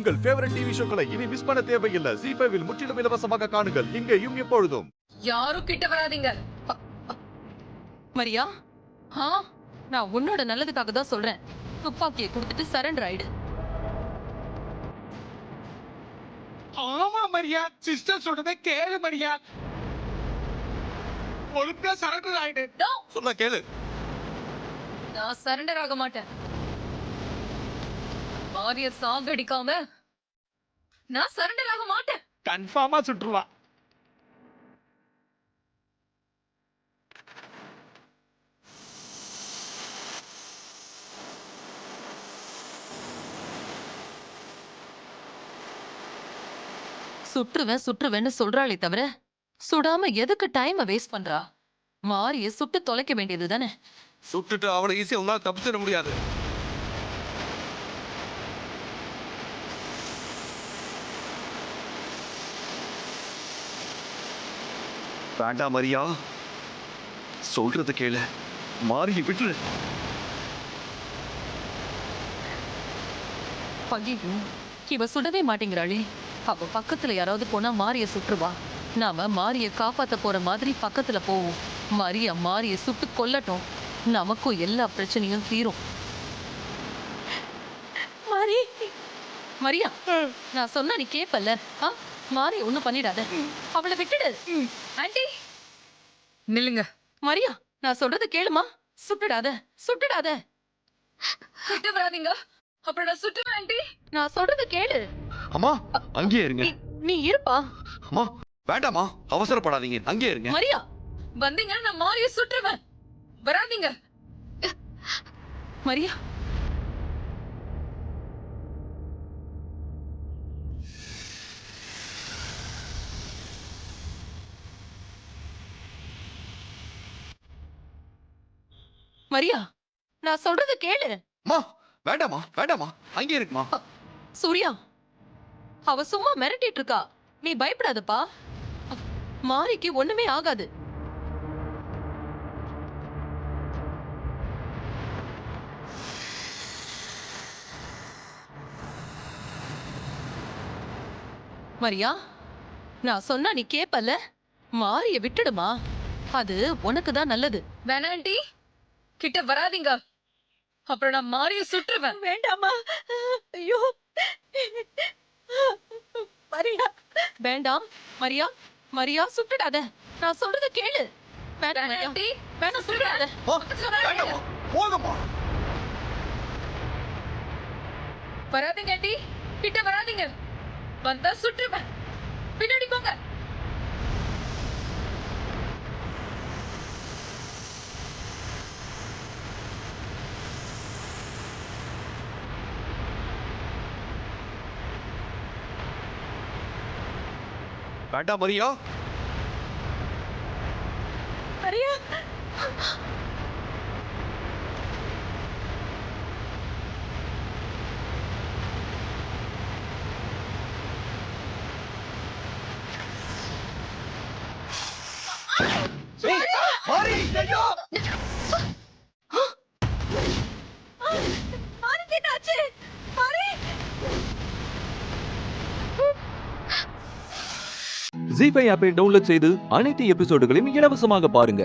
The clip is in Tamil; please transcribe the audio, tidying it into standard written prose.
உங்கள் ஃபேவரட் டிவி ஷோக்களை இனி மிஸ் பண்ண தேவையில்லை. ஜீ5 இல் முற்றிலும் இலவசமாக காணுங்கள். இங்கேயும் எப்பொழுதும். யாரும் கிட்ட வராதீங்க. மரியா, நான் உன்னோட நல்லதுக்காக தான் சொல்றேன். துப்பாக்கியை கொடுத்துட்டு சரண்டர் ஆயிடு. ஆமா மரியா, சிஸ்டர் சொல்றதை கேளு மரியா. ஒழுங்கா சரண்டர் ஆயிடு. சொன்னா கேளு. நான் சரண்டர் ஆக மாட்டேன். மாரிய சாகடிக்காம நான் சரண்டர் ஆக மாட்டேன். கன்ஃபார்மா சுற்றுவா. சுற்றுவேன்னு சொல்றாளே தவிர சுடாம எதுக்கு டைம் வேஸ்ட் பண்றா? மாரிய சுட்டு தொலைக்க வேண்டியது தானே. சுட்டுட்டு அவளை ஈஸியா உங்களால தப்பிச்சிட முடியாது. வேண்டாம் மரியா, சொல்றது கேளு. மாறி விட்டுரு. ஐயோ, இவ சுடவே மாட்டேங்கிறாளே. அவ பக்கத்துல யாராவது போனா மாரிய சுற்றுவா. நாம மாரிய காப்பாத்த போற மாதிரி பக்கத்துல போவோம். மாரிய சுட்டு கொல்லட்டும். நமக்கும் எல்லா பிரச்சனையும் தீரும். மரியா, நான் சொன்னா நீ கேப்பல்ல? மாரிய ஒண்ணும் பண்ணிடாத. அவளை விட்டுடு. ஆண்டி நில்லுங்க. மரியா, நான் சொல்றது கேளுமா. சுட்டுடாத. கிட்ட வராதீங்க. அப்புறம் நான் சுட்டுவேன் ஆண்டி. நான் சொல்றது கேளு. அம்மா அங்கேயே இருங்க. நீ இருப்பா. அம்மா வேண்டாமா, அவசரப்படாதீங்க, அங்கேயே இருங்க. மரியா வந்தீங்க, நான் மாரிய சுட்டுவேன். வராதீங்க. மரியா, மரியா, நான் சொல்றது கேளு. அம்மா வேண்டாமா, அங்கேயே இருக்குமா. சூர்யா, அவ சும்மா மிரட்டிட்டு இருக்கா. நீ பயப்படாதப்பா. மாரிக்கு ஒண்ணுமே ஆகாது. மரியா, நான் சொன்னா நீ கேப்பல்ல? மாரிய விட்டுடுமா. அது உனக்கு தான் நல்லது. வேணாம் ஆண்டி, கிட்ட வராதீங்க. அப்புறம் நான் மாரிய சுட்டுவேன். வேண்டாமா. ஐயோ, மரியா வேண்டாம். மரியா சுட்டுடாத. நான் சொல்றத கேளு. வேண்டாம் மரியா, ஆண்டி வேணாம், சுட்டுடாத. வேண்டாமா, போங்கம்மா. வராதீங்க ஆண்டி, கிட்ட வராதீங்க. வந்தா சுட்டுவேன். பின்னாடி போங்க. வேண்டாம் மரியா. மரியா, மாறி, ஐயோ! மாரிக்கு என்னாச்சு? மாரி! ஜீ5 ஆப்பை டவுன்லோட் செய்து அனைத்து எபிசோடுகளையும் இலவசமாக பாருங்க.